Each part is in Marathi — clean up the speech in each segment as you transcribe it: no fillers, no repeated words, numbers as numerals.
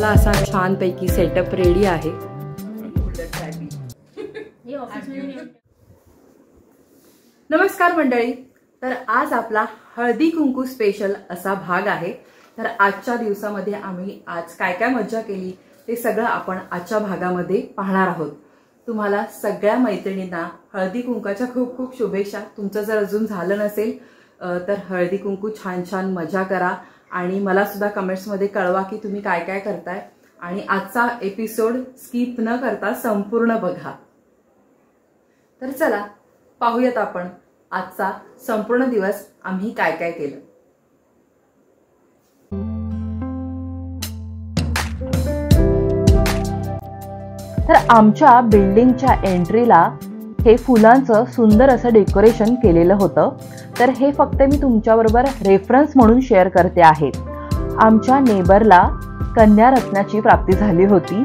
आपला असा छानपैकी सेटअप रेडी आहे। नमस्कार मंडळी, तर आज आपला हळदी कुंकू स्पेशल असा भाग आहे। तर आजच्या दिवसामध्ये आम्ही आज काय काय मज्जा केली ते सगळं आपण आजच्या भागामध्ये पाहणार आहोत। तुम्हाला सगळ्या मैत्रिणींना हळदी कुंकाच्या खूप खूप शुभेच्छा। तुमचं जर अजून झालं नसेल तर हळदी कुंकू छान छान मजा करा आणि मला सुद्धा कमेंट्स मध्ये कळवा की तुम्ही काय काय करताय आणि आजचा एपिसोड स्किप न करता संपूर्ण बघा। तर चला पाहूयात आपण आजचा संपूर्ण दिवस आम्ही काय काय केलं। तर आमच्या बिल्डिंगच्या एंट्रीला हे फुलांचं सुंदर असं डेकोरेशन केलेलं होतं। तर हे फक्त मी तुमच्याबरोबर रेफरन्स म्हणून शेअर करते आहे। आमच्या नेबरला कन्या रत्नाची प्राप्ती झाली होती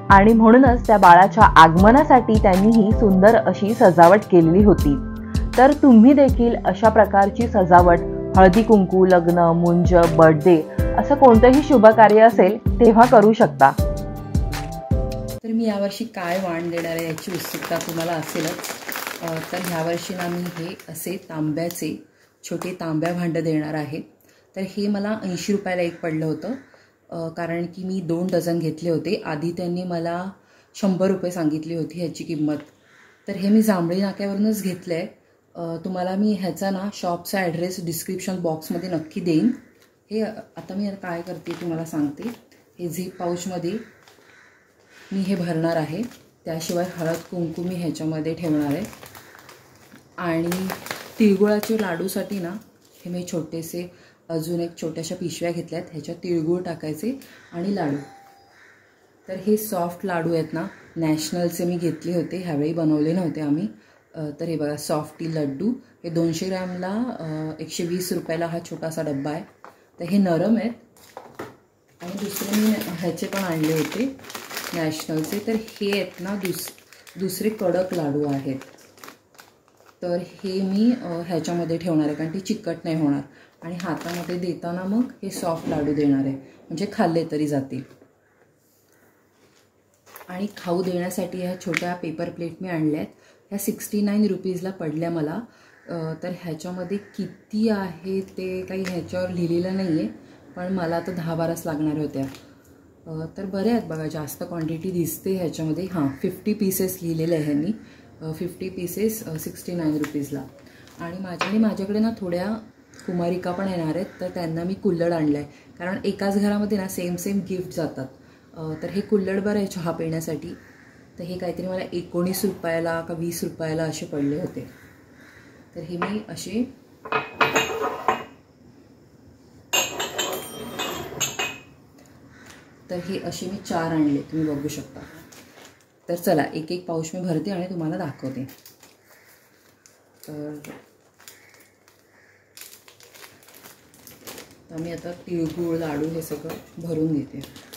आणि म्हणूनच त्या बाळाच्या आगमनासाठी त्यांनी ही सुंदर अशी सजावट केलेली होती। तर तुम्ही देखील अशा प्रकारची सजावट हळदी कुंकू, लग्न, मुंज, बर्थडे असं कोणतेही शुभ कार्य असेल तेव्हा करू शकता। तर मी यावर्षी काय वाण देणार आहे याची उत्सुकता तुम्हाला असेलच। तर ह्यावर्षी ना मी हे असे तांब्याचे छोटे तांब्या भांड देणार आहे। तर हे मला 80 रुपयाला एक पडलं होतं, कारण की मी 2 डझन घेतले होते। आधी त्यांनी मला 100 रुपये सांगितली होती ह्याची किंमत। तर हे मी जांभळी नाक्यावरूनच घेतलं आहे। तुम्हाला मी ह्याचा ना शॉपचा ॲड्रेस डिस्क्रिप्शन बॉक्समध्ये नक्की देईन। हे आता मी काय करते तुम्हाला सांगते। हे झिप पाऊचमध्ये मी हे भरणार आहे। त्याशिवाय हळद कुंकू मी ह्याच्यामध्ये ठेवणार आहे आणि तिळगुळाच्या लाडूसाठी ना हे मी छोटेसे अजून एक छोट्याशा पिशव्या घेतल्यात, ह्याच्यात तिळगुळ टाकायचे आणि लाडू। तर हे सॉफ्ट लाडू आहेत ना, नॅशनलचे मी घेतले होते, ह्यावेळी बनवले नव्हते आम्ही। तर हे बघा सॉफ्टी लड्डू, हे 200 ग्रॅमला 120 रुपयाला हा छोटासा डब्बा आहे। तर हे नरम आहेत आणि दुसरे मी ह्याचे पण आणले होते नॅशनलचे। तर हे आहेत ना दुसरे कडक लाडू आहेत। तर हे मी ह्याच्यामध्ये ठेवणार आहे कारण ते चिकट नाही होणार आणि हातामध्ये देताना मग हे सॉफ्ट लाडू देणार आहे, म्हणजे खाल्ले तरी जातील। आणि खाऊ देण्यासाठी ह्या छोट्या पेपर प्लेट मी आणल्या आहेत। ह्या 69 रुपीजला पडल्या मला। तर ह्याच्यामध्ये किती आहे ते काही ह्याच्यावर लिहिलेलं नाही आहे, पण मला तर 10-12च लागणार होत्या। तर बरे आहेत बघा, जास्त क्वांटिटी दिसते ह्याच्यामध्ये। हां, 50 पीसेस लिहिलेले आहे ह्यांनी, 50 पीसेस 69 रुपीजला। आणि माझ्याकडे ना थोड्या कुमारिका पण येणार आहेत, तर त्यांना मी कुल्हड आणलं आहे, कारण एकाच घरामध्ये ना सेम गिफ्ट जातात। तर हे कुल्हड बरं आहे चहा पिण्यासाठी। तर हे काहीतरी मला 19 रुपयाला का 20 रुपयाला असे पडले होते। तर हे मी असे मी 4 आणले, तुम्ही बघू शकता। तर चला एक एक पाऊच मी भरते आणि तुम्हाला दाखवते। तर मी आता तिळगुळ लाडू हे सगळं भरून घेते।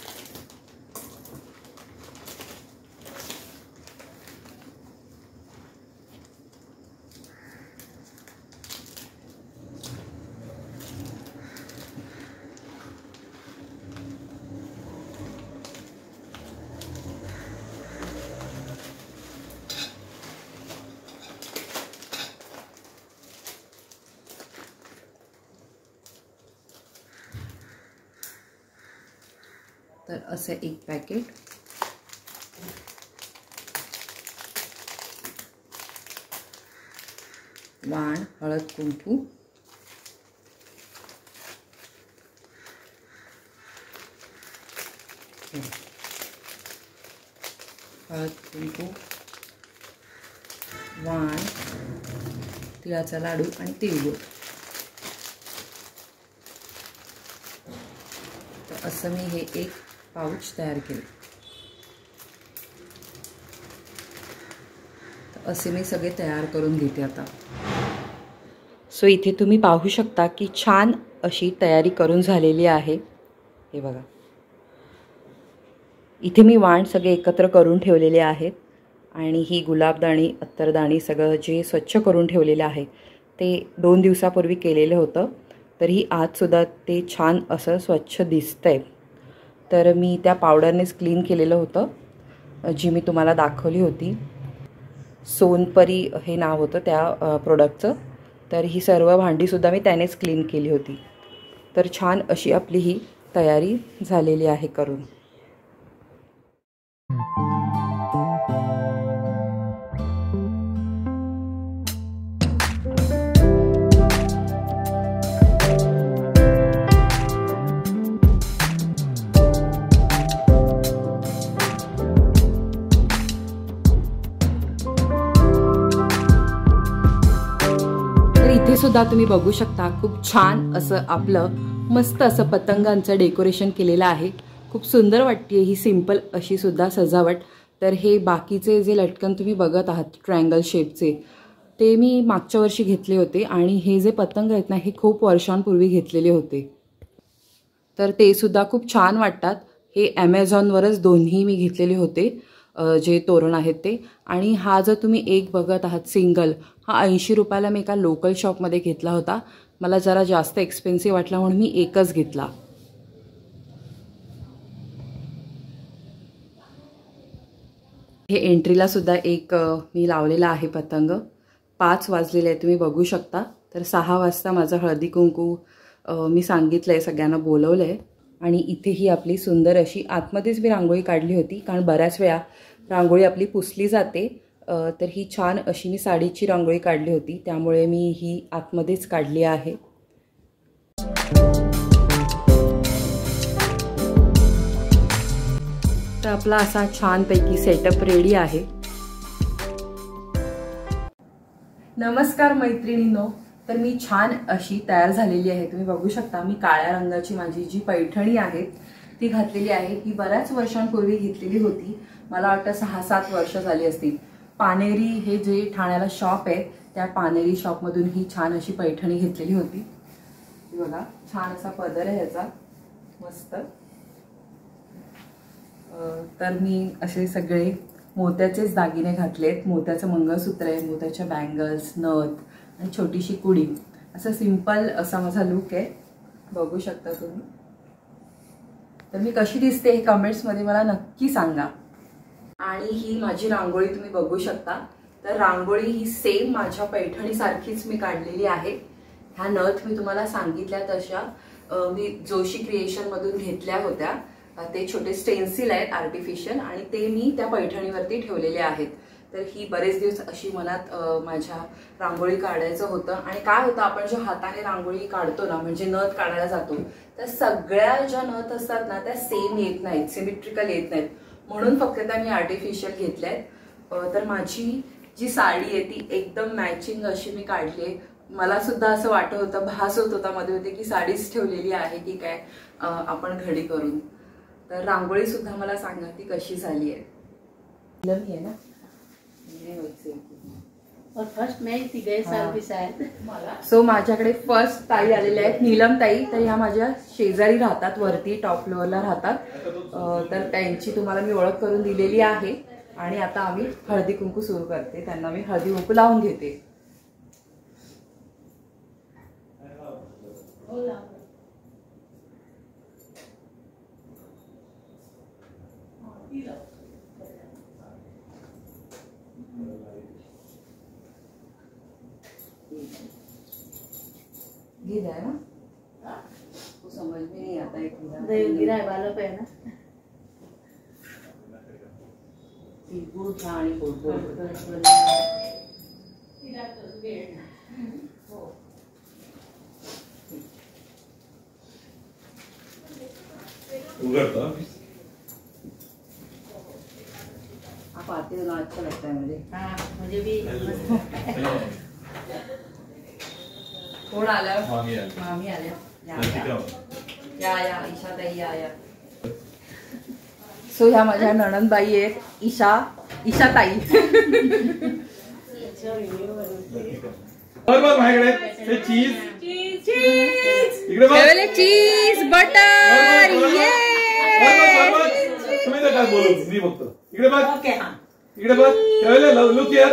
तर असं एक पॅकेट, वाण, हळद कुंकू, हळद कुंकू, वाण, तिळाचा लाडू आणि तिळगुळ। तर असं मी हे एक पाउच तयार केले। तर असे मी सगळे तयार करून घेते आता। सो इथे तुम्ही पाहू शकता की छान अशी तयारी करून झालेली आहे। हे बघा, इथे मी वाण सगळे एकत्र करून ठेवलेले आहेत आणि ही गुलाबदाणी, अत्तरदाणी सगळं जे स्वच्छ करून ठेवलेलं आहे ते 2 दिवसापूर्वी केलेलं होतं। तरी आज सुद्धा ते छान असं स्वच्छ दिसतंय। तर मी त्या पावडरनेच क्लीन केलेलं होतं, जी मी तुम्हाला दाखवली होती. सोनपरी हे नाव होतं त्या प्रोडक्टचं. तर ही सर्व भांडीसुद्धा मी त्यानेच क्लीन केली होती. तर छान अशी आपली ही तयारी झालेली आहे करून. इथे सुद्धा तुम्ही बघू शकता खूप छान असं आपलं मस्त असं पतंगांचं डेकोरेशन केलेलं आहे. खूप सुंदर वाटते ही सिंपल अशी सुद्धा सजावट. तर हे बाकीचे जे लटकन तुम्ही बघत आहात ट्रायंगल शेपचे, ते मी मागच्या वर्षी घेतले होते आणि हे जे पतंग आहेत ना, हे खूप वर्षांपूर्वी घेतलेले होते. तर ते सुद्धा खूप छान वाटतात. हे ॲमेझॉनवरच दोन्ही मी घेतलेले होते, जे तोरण आहेत ते. आणि हा जर तुम्ही एक बघत आहात सिंगल, हा 80 रुपयाला मी एका लोकल शॉपमध्ये घेतला होता. मला जरा जास्त एक्सपेन्सिव्ह वाटला म्हणून मी एकच घेतला. हे एंट्रीला सुद्धा एक मी लावलेला आहे पतंग. 5 वाजलेले आहे तुम्ही बघू शकता. तर 6 वाजता माझं हळदी कुंकू मी सांगितलं आहे, सगळ्यांना बोलवलं आहे. आणि इथे ही आपली सुंदर अशी आतमध्येच मी रांगोळी काढली होती, कारण बऱ्याच वेळा रांगोळी आपली पुसली जाते. तर ही छान अशी मी साडीची रांगोळी काढली होती, त्यामुळे मी ही आतमध्येच काढली आहे. तर आपला असा छानपैकी सेटअप रेडी आहे. नमस्कार मैत्रिणींनो. तर मी छान अशी तयार झालेली आहे, तुम्ही बघू शकता. मी काळ्या रंगाची माझी जी पैठणी आहे ती घातलेली आहे. ही बऱ्याच वर्षांपूर्वी घेतलेली होती, मला वाटतं 6-7 वर्ष झाली असतील. पानेरी हे जे ठाण्याला शॉप आहे, त्या पानेरी शॉपमधून ही छान अशी पैठणी घेतलेली होती. बघा छान असा पदर आहे याचा, मस्त. तर मी असे सगळे मोत्याचेच दागिने घातलेत. मोत्याचं मंगळसूत्र आहे, मोत्याच्या बँगल्स, नथ आणि छोटीशी कुडी. असं सिंपल असा माझा लुक आहे, बघू शकता तुम्ही. तर मी कशी दिसते हे कमेंट्समध्ये मला नक्की सांगा. आणि ही माझी रांगोळी तुम्ही बघू शकता. तर रांगोळी ही सेम माझ्या पैठणीसारखीच मी काढलेली आहे. ह्या नथ मी तुम्हाला सांगितल्या तशा मी जोशी क्रिएशनमधून घेतल्या होत्या. ते छोटे स्टेन्सिल आहेत आर्टिफिशियल, आणि ते मी त्या पैठणीवरती ठेवलेले आहेत. तर ही बरेच दिवस अशी मनात माझ्या रांगोळी काढायचं होतं. आणि काय होतं, आपण ज्या हाताने रांगोळी काढतो ना, म्हणजे नथ काढायला जातो, तर सगळ्या ज्या नथ असतात ना त्या सेम येत नाहीत, सिमेट्रिकल येत नाहीत. म्हणून फक्त त्या मी आर्टिफिशियल घेतल्या आहेत. तर माझी जी साडी आहे ती एकदम मॅचिंग अशी मी काढली. मला सुद्धा असं वाटत होतं, भास होत होता मध्ये होते की साडीच ठेवलेली आहे की काय आपण घडी करून. तर रांगोळी सुद्धा मला सांगा ती कशी झाली आहे. आहे ना, फर्स्ट में तिघे साल भी शायद. सो माझ्याकडे फर्स्ट ताई आलेल्या आहेत, नीलम ताई. तर ह्या माझ्या शेजारी राहतात, वरती टॉप फ्लोअरला राहतात. तर त्यांची तुम्हाला मी ओळख करून दिलेली आहे. आणि आता आम्ही हळदी कुंकू सुरू करते. त्यांना मी हळदी कुंकू लावून घेते. गिरा है ना, वो समझ में नहीं आता है गिरा है वालों पे ना. गुड़ छाणी गुड़ उगड़ता आप आते हो ना, अच्छा लगता है मुझे. हाँ मुझे भी. कोण आलं? मामी आल्या. या ईशा ताई या. सो ह्या माझ्या नणंदबाई आहेत, ईशा ताई. चीज चीज बटर. तुम्ही तर काय बोलू, मी बघतो. इकडे बघ, इकडे बघ. Look here.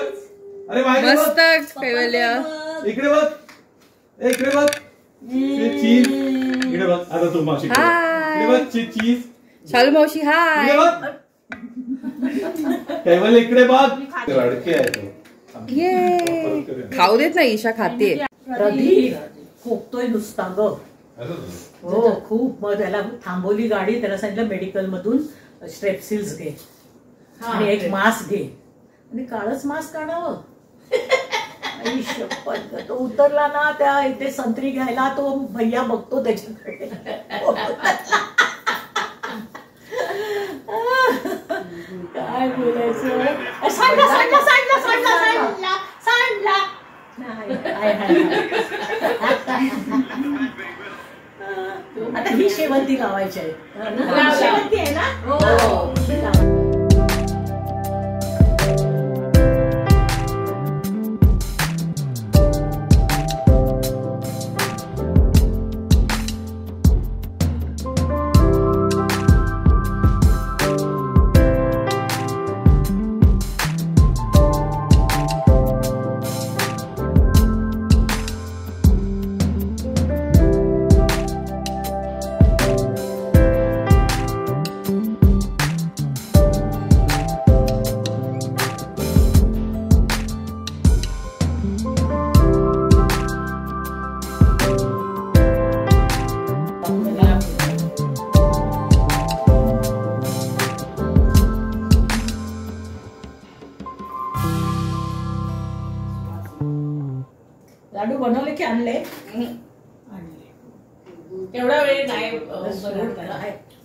अरे मस्त कैवल्या. इकडे बघ, इकडे बघ. चीज. इकडे बघ. आता तू माशी इकडे बघ. चीज शालू मावशी हाय. इकडे बघ. कैवल्य इकडे बघ. रडके आहे तो. ये खाऊ देत नाही, ईशा खाते. प्रदीप खोकतोय नुसता ग. हो खूप. मग त्याला थांबवली गाडी, त्याला सांगितलं मेडिकल मधून स्ट्रेप्सिल्स घे आणि एक मास्क घे, आणि काळच मास्क आणावं. आई शपथ. तो उतरला ना त्या इथे संत्री घ्यायला, तो भैया बघतो त्याच्याकडे. काय बोलायचं. सांडला सांडला सांडला सांडला सांडला सांडला. आता ही शेवंती लावायची आहे. शेवंती आहे ना. लाडू बनवले की आणले? तेवढा वेळ नाही.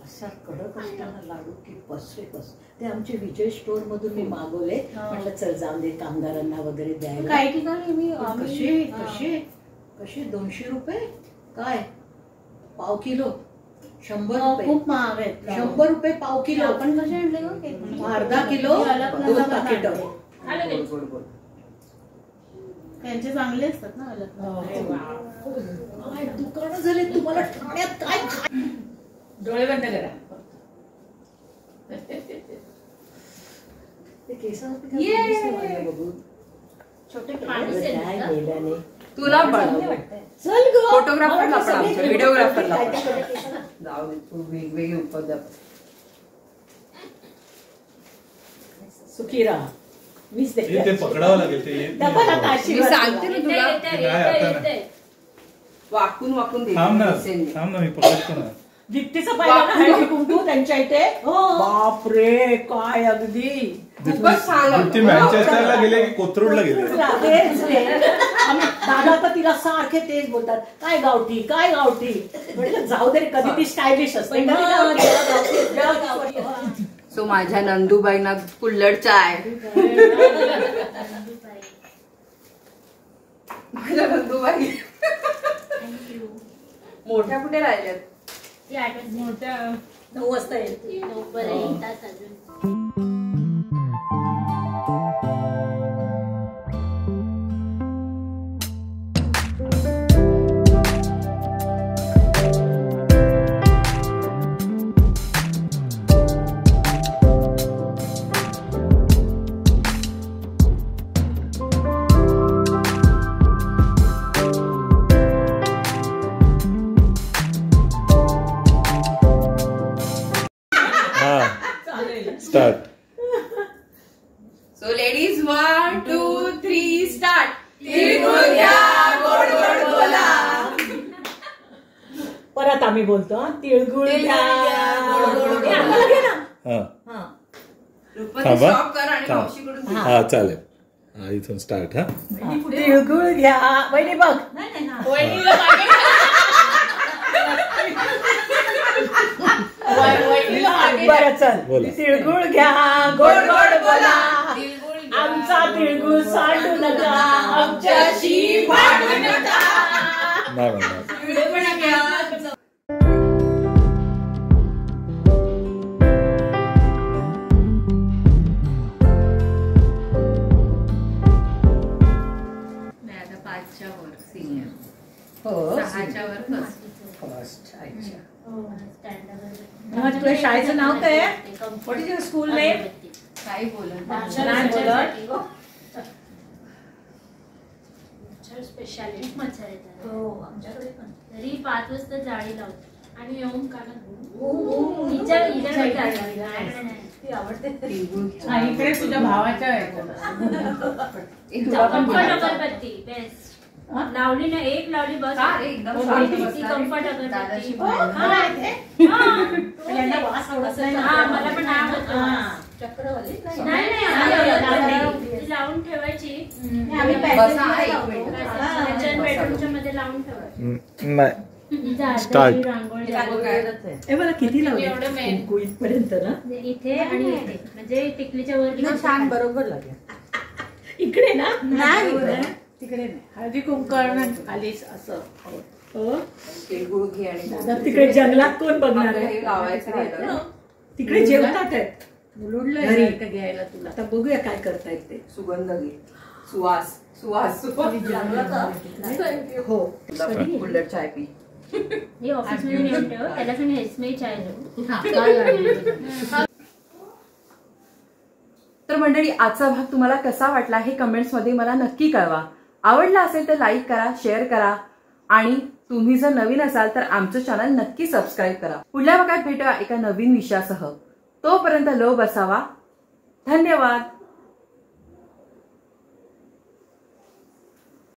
असा कडक असताना लाडू की बसरे बस. ते आमचे विजय स्टोर मधून मी मागवले. म्हटलं चल जाऊन दे कामगारांना वगैरे द्यायला. काही ठिकाणी मी कसे कसे कसे 200 रुपये काय पाव किलो. 100 रुपये खूप महाग आहेत. 100 रुपये पाव किलो. आपण कसे आणले ग? अर्धा किलो 2 पाकिट. त्यांचे चांगले असतात ना. काय दुकानं झाले तुम्हाला ठाण्यात. काय डोळे बंद करा. ते केसावरती बघून छोटे तुला चल ग. फोटोग्राफरला पण आमच्या व्हिडिओग्राफरला जाऊ दे. तू वेगवेगळी उपद्रव. सुखी राहा. मीच ते पकडावं लागेल. ते येत नाही. मी सांगते ना तुला. नाही, आता नाही. वाकून वाकून दे. थांब ना थांब ना, मी पकडतो ना. दीप्तीचं पाहिलं ना हळदी कुंकू त्यांच्या इथे. बापरे काय अगदी. दीप्ती मँचेस्टरला गेले की कोथरूडला गेले? तेच रे. दादा तर तिला सारखे तेच बोलतात, काय गावठी काय गावठी. म्हणजे जाऊ दे, कधी ती स्टायलिश असते. सो माझ्या नंदूबाईंना कुल्हड चाय. माझ्या नंदूबाई मोठ्या कुठे राहिल्यात? मोठ्या 9 वाजता येईल. स्टार्ट. So ladies 1 2 3 start. तिळगुळ घ्या गोड गोड बोला. परत आम्ही बोलतो तिळगुळ घ्या गोड गोड बोला. घे ना. रुपाली स्टॉप कर आणि मावशीकडून घे. हा चालेल. हा इथून स्टार्ट. हा तिळगुळ घ्या. वहिनी बघ. बरं चल. तिळगुळ घ्या गोड गोड बोला. आमचा तिळगुळ सांडू नका, आमच्याशी भांडू नका. नाही म्हणणार. आता 5च्या वर सिनियर, हो 6च्या वर फर्स्ट. अच्छा. तुझ्या शाळेचं नाव काय आहे? What is your school name? काही बोलत नाही बोलत. स्पेशालिस्ट मच्छर येतात. हो आमच्याकडे पण. तरी 5 वाजता जाळी लावतो. आणि ओम कानात हिच्या आवडते. इकडे तुझ्या भावाच्या कम्फर्ट अगरबत्ती बेस्ट. लावली ना, एक लावली बस. कम्फर्ट अगरबत्ती. मला पण चक्रवाली लावून ठेवायची. बेडरूमच्या मध्ये लावून ठेवायची. मला किती लावले इथपर्यंत ना, इथे आणि इथे म्हणजे टिकलीच्या वर छान बरोबर लागेल. इकडे ना नाही, तिकडे नाही. हळदी कुंकण आलीस असं. तिळगुळ घे आणि दादा तिकडे जंगलात कोण बघणार आहे? तिकडे जेवतात घरी घ्यायला तुला. आता बघूया काय करतायत ते. सुगंध घे, सुवास सुवास हो. बुलेट चाय पी. हे ऑफिस मध्ये नेऊन ठेव, त्याला सांग हेसमे चाय देऊ. तर मंडळी, आजचा भाग तुम्हाला कसा वाटला हे कमेंट्स मध्ये मला नक्की कळवा. आवडला असेल तर लाईक करा, शेअर करा आणि तुम्ही जर नवीन असाल तर आमचं चॅनल नक्की सबस्क्राईब करा. पुढल्या भागात भेटूया एका नवीन विषयासह. तोपर्यंत लो बसावा. धन्यवाद.